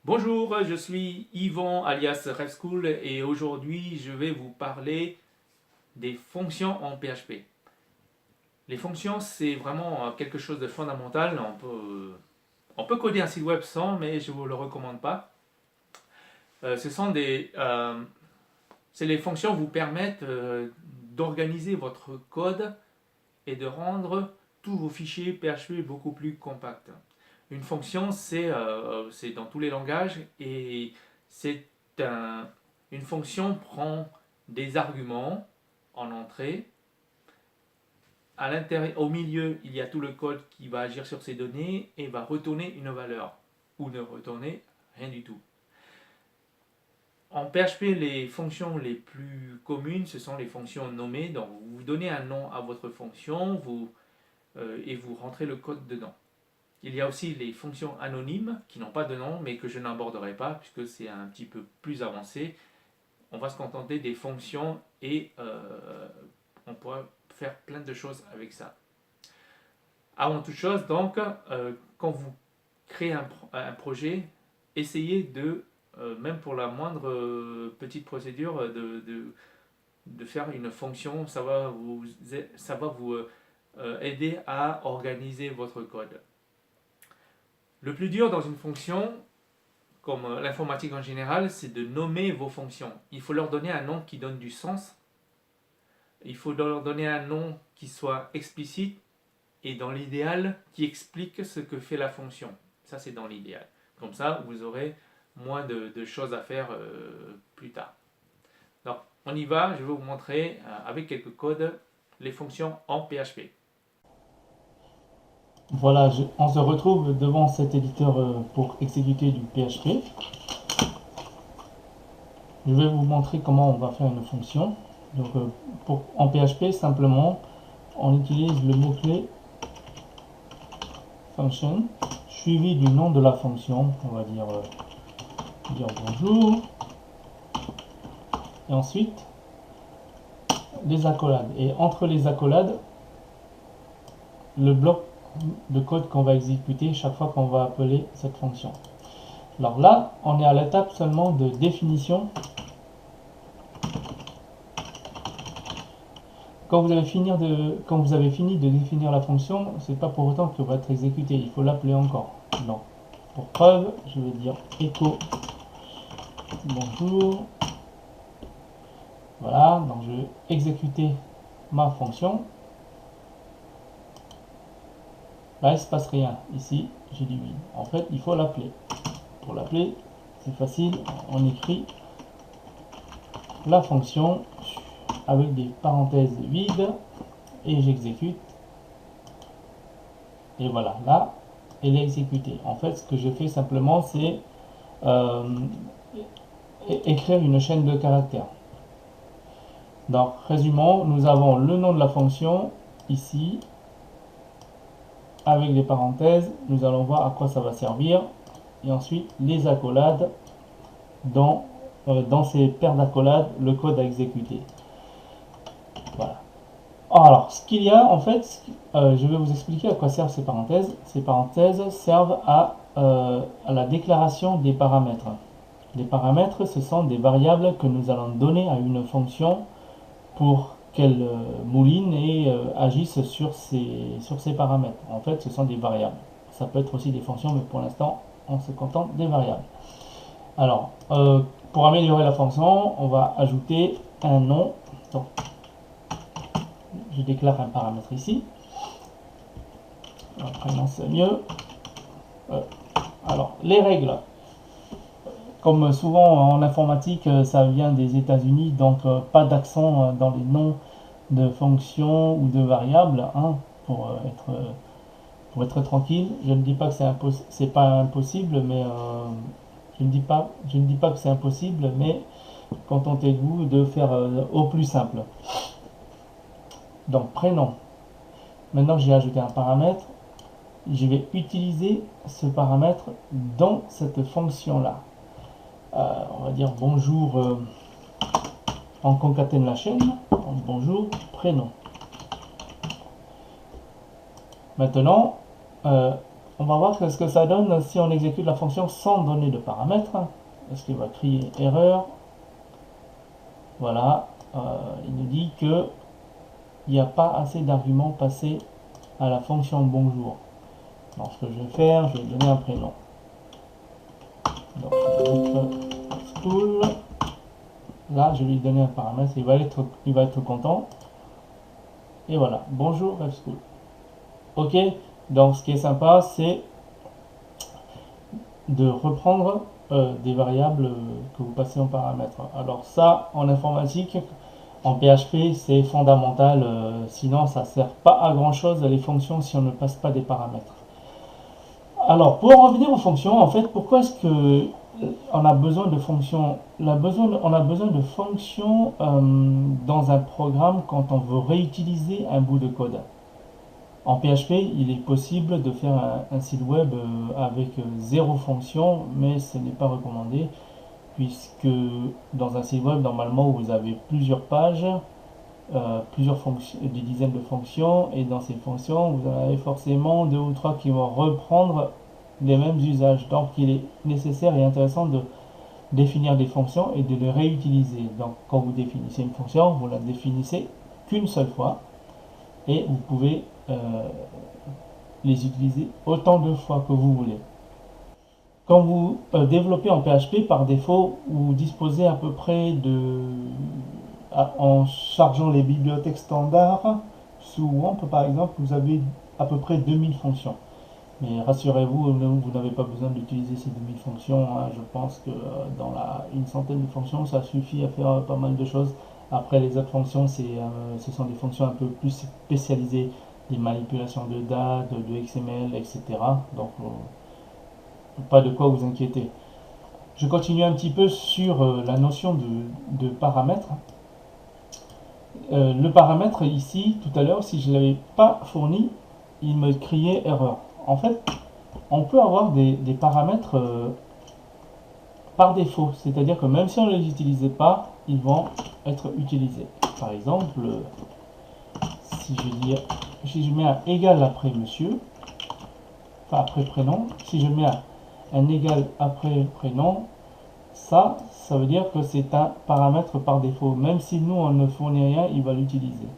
Bonjour, je suis Yvon alias RevSchool et aujourd'hui je vais vous parler des fonctions en PHP. Les fonctions c'est vraiment quelque chose de fondamental, on peut coder un site web sans mais je ne vous le recommande pas. Les fonctions vous permettent d'organiser votre code et de rendre tous vos fichiers PHP beaucoup plus compacts. Une fonction, c'est dans tous les langages et c'est une fonction prend des arguments en entrée. À l'intérieur, au milieu, il y a tout le code qui va agir sur ces données et va retourner une valeur ou ne retourner rien du tout. En PHP, les fonctions les plus communes, ce sont les fonctions nommées. Donc, vous donnez un nom à votre fonction et vous rentrez le code dedans. Il y a aussi les fonctions anonymes qui n'ont pas de nom mais que je n'aborderai pas puisque c'est un petit peu plus avancé. On va se contenter des fonctions et on pourra faire plein de choses avec ça. Avant toute chose, donc, quand vous créez un projet, essayez de, même pour la moindre petite procédure, de faire une fonction. Ça va vous aider à organiser votre code. Le plus dur dans une fonction, comme l'informatique en général, c'est de nommer vos fonctions. Il faut leur donner un nom qui donne du sens. Il faut leur donner un nom qui soit explicite et dans l'idéal qui explique ce que fait la fonction. Ça c'est dans l'idéal. Comme ça vous aurez moins de choses à faire plus tard. Donc on y va, je vais vous montrer avec quelques codes les fonctions en PHP. Voilà, on se retrouve devant cet éditeur pour exécuter du PHP. Je vais vous montrer comment on va faire une fonction. Donc, en PHP, simplement, on utilise le mot-clé function, suivi du nom de la fonction. On va dire bonjour. Et ensuite, les accolades. Et entre les accolades, le bloc de code qu'on va exécuter chaque fois qu'on va appeler cette fonction. Alors là, on est à l'étape seulement de définition. Quand vous avez fini de définir la fonction, c'est pas pour autant qu'elle va être exécutée, il faut l'appeler encore. Donc, pour preuve, je vais dire echo bonjour. Voilà, donc je vais exécuter ma fonction. Là, il ne se passe rien. Ici, j'ai du vide. En fait, il faut l'appeler. Pour l'appeler, c'est facile. On écrit la fonction avec des parenthèses vides et j'exécute. Et voilà, là, elle est exécutée. En fait, ce que je fais simplement, c'est écrire une chaîne de caractères. Donc, résumons, nous avons le nom de la fonction ici. Avec les parenthèses, nous allons voir à quoi ça va servir. Et ensuite, les accolades. Dans ces paires d'accolades, le code à exécuter. Voilà. Alors, ce qu'il y a, en fait, je vais vous expliquer à quoi servent ces parenthèses. Ces parenthèses servent à la déclaration des paramètres. Les paramètres, ce sont des variables que nous allons donner à une fonction pour qu'elle mouline et agisse sur ces paramètres. En fait, ce sont des variables. Ça peut être aussi des fonctions, mais pour l'instant, on se contente des variables. Alors, pour améliorer la fonction, on va ajouter un nom. Donc, je déclare un paramètre ici. Prénom, c'est mieux. Alors, les règles. Comme souvent en informatique, ça vient des États-Unis, donc pas d'accent dans les noms de fonctions ou de variables, hein, pour être tranquille. Je ne dis pas que c'est pas impossible, mais je ne dis pas que c'est impossible, mais contentez-vous de faire au plus simple. Donc prénom. Maintenant que j'ai ajouté un paramètre, je vais utiliser ce paramètre dans cette fonction là. On va dire bonjour, on concatène la chaîne, bonjour, prénom. Maintenant, on va voir ce que ça donne si on exécute la fonction sans donner de paramètres. Est-ce qu'il va crier erreur? Voilà, il nous dit que il n'y a pas assez d'arguments passés à la fonction bonjour. Donc ce que je vais faire, je vais donner un prénom. Donc je vais mettre school. Là, je vais lui donner un paramètre, il va être content. Et voilà, bonjour school. Ok, donc ce qui est sympa, c'est de reprendre des variables que vous passez en paramètres. Alors ça, en informatique, en PHP, c'est fondamental, sinon ça ne sert pas à grand chose les fonctions si on ne passe pas des paramètres. Alors, pour en revenir aux fonctions, en fait, pourquoi est-ce que on a besoin de fonctions? On a besoin de fonctions dans un programme quand on veut réutiliser un bout de code. En PHP, il est possible de faire un site web avec zéro fonction, mais ce n'est pas recommandé, puisque dans un site web, normalement, vous avez plusieurs pages, plusieurs fonctions, des dizaines de fonctions, et dans ces fonctions, vous en avez forcément 2 ou 3 qui vont reprendre les mêmes usages. Donc, il est nécessaire et intéressant de définir des fonctions et de les réutiliser. Donc, quand vous définissez une fonction, vous la définissez qu'une seule fois, et vous pouvez les utiliser autant de fois que vous voulez. Quand vous développez en PHP, par défaut, vous disposez à peu près en chargeant les bibliothèques standards, sous WAMP par exemple, vous avez à peu près 2000 fonctions. Mais rassurez-vous, vous n'avez pas besoin d'utiliser ces 2000 fonctions. Hein. Je pense que dans une centaine de fonctions, ça suffit à faire pas mal de choses. Après, les autres fonctions, ce sont des fonctions un peu plus spécialisées, des manipulations de dates, de XML, etc. Donc, pas de quoi vous inquiéter. Je continue un petit peu sur la notion de paramètre. Le paramètre ici, tout à l'heure, si je ne l'avais pas fourni, il me criait erreur. En fait, on peut avoir des paramètres par défaut, c'est-à-dire que même si on ne les utilisait pas, ils vont être utilisés. Par exemple, si je mets un égal après monsieur, enfin après prénom, si je mets un égal après prénom, ça veut dire que c'est un paramètre par défaut. Même si nous, on ne fournit rien, il va l'utiliser.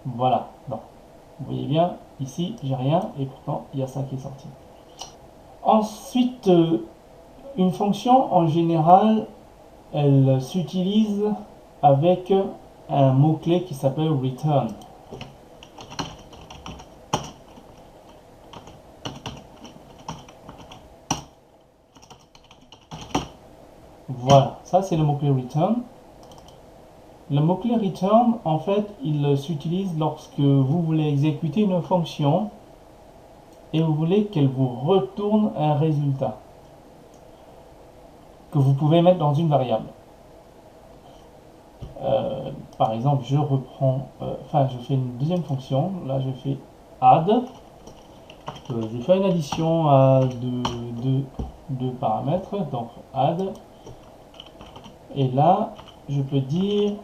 Voilà. Donc, vous voyez bien, ici, j'ai rien, et pourtant, il y a ça qui est sorti. Ensuite, une fonction, en général, elle s'utilise avec un mot-clé qui s'appelle return. Voilà, ça c'est le mot-clé return. Le mot-clé return, en fait, il s'utilise lorsque vous voulez exécuter une fonction et vous voulez qu'elle vous retourne un résultat que vous pouvez mettre dans une variable. Par exemple, je reprends, je fais une deuxième fonction. Là, je fais add. Je fais une addition à deux paramètres, donc add. Et là, je peux dire,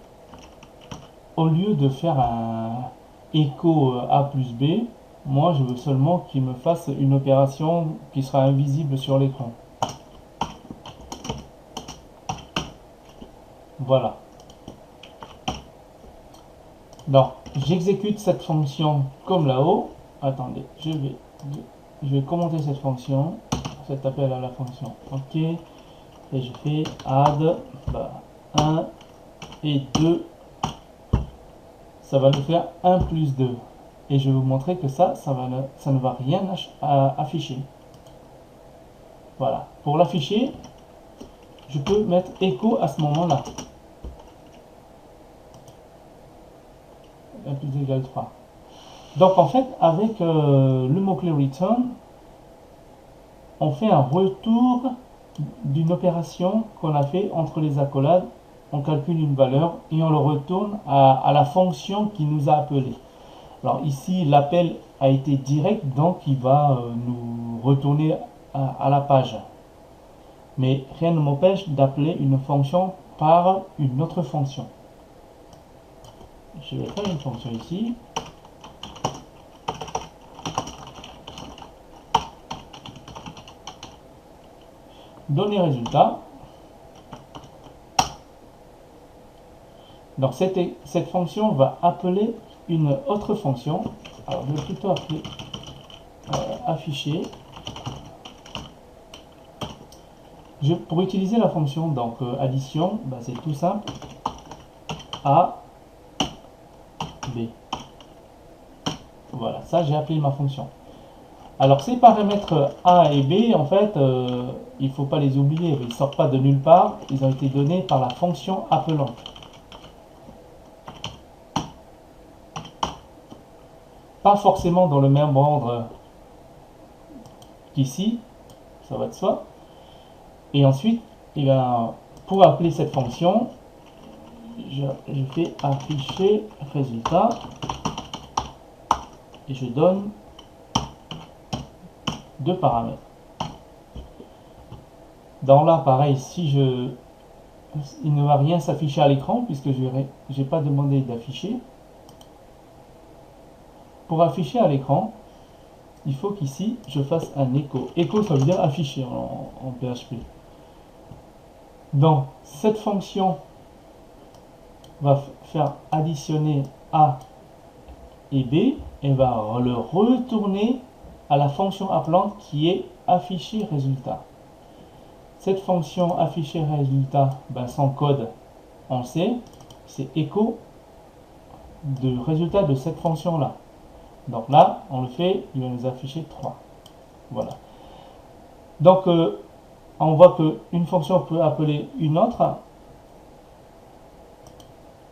au lieu de faire un écho A plus B, moi je veux seulement qu'il me fasse une opération qui sera invisible sur l'écran. Voilà. Donc, j'exécute cette fonction comme là-haut. Attendez, je vais commenter cette fonction, cet appel à la fonction. Ok. Et je fais add 1 et 2. Ça va nous faire 1 plus 2. Et je vais vous montrer que ça ne va rien afficher. Voilà. Pour l'afficher, je peux mettre écho à ce moment-là. 1 plus 2 égale 3. Donc en fait, avec le mot-clé return, on fait un retour d'une opération qu'on a fait entre les accolades. On calcule une valeur et on le retourne à la fonction qui nous a appelé. Alors ici, l'appel a été direct, donc il va nous retourner à la page. Mais rien ne m'empêche d'appeler une fonction par une autre fonction. Je vais faire une fonction ici. donner résultat. Donc cette fonction va appeler une autre fonction. Alors je vais plutôt appeler afficher. Pour utiliser la fonction donc addition, c'est tout simple. A, B. Voilà, ça j'ai appelé ma fonction. Alors ces paramètres A et B, en fait, il ne faut pas les oublier. Ils ne sortent pas de nulle part. Ils ont été donnés par la fonction appelante. Pas forcément dans le même ordre qu'ici, ça va de soi. Et ensuite, pour appeler cette fonction, je fais afficher résultat et je donne deux paramètres. Dans là, pareil, il ne va rien s'afficher à l'écran puisque je n'ai pas demandé d'afficher. Pour afficher à l'écran, il faut qu'ici je fasse un écho. Écho, ça veut dire afficher en PHP. Donc, cette fonction va faire additionner A et B et va le retourner à la fonction appelante qui est afficher résultat. Cette fonction afficher résultat, son code, on sait, c'est écho de résultat de cette fonction là. Donc là, on le fait, il va nous afficher 3. Voilà. Donc, on voit qu'une fonction peut appeler une autre.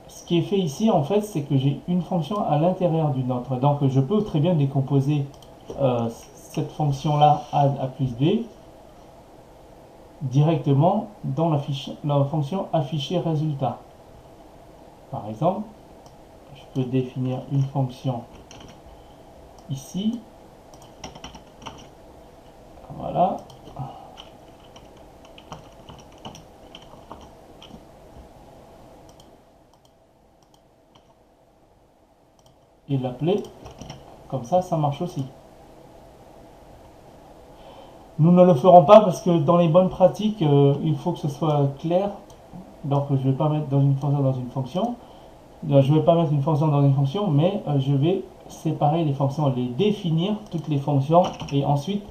Ce qui est fait ici, en fait, c'est que j'ai une fonction à l'intérieur d'une autre. Donc, je peux très bien décomposer cette fonction-là, add A plus B, directement dans la fonction afficher résultat. Par exemple, je peux définir une fonction ici, voilà, et l'appeler comme ça marche aussi. Nous ne le ferons pas parce que dans les bonnes pratiques, il faut que ce soit clair. Donc je ne vais pas mettre dans une fonction dans une fonction. Je vais pas mettre une fonction dans une fonction, mais je vais séparer les fonctions, les définir, toutes les fonctions, et ensuite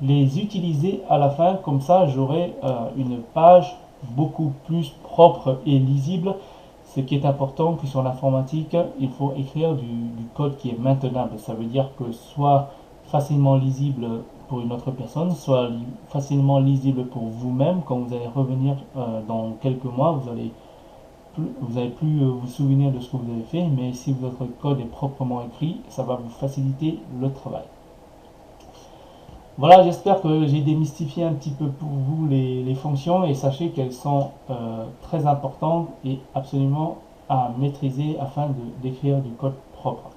les utiliser à la fin. Comme ça, j'aurai une page beaucoup plus propre et lisible. Ce qui est important, que sur l'informatique, il faut écrire du code qui est maintenable. Ça veut dire que soit facilement lisible pour une autre personne, soit facilement lisible pour vous-même. Quand vous allez revenir dans quelques mois, vous n'allez plus vous souvenir de ce que vous avez fait, mais si votre code est proprement écrit, ça va vous faciliter le travail. Voilà, j'espère que j'ai démystifié un petit peu pour vous les fonctions, et sachez qu'elles sont très importantes et absolument à maîtriser afin d'écrire du code propre.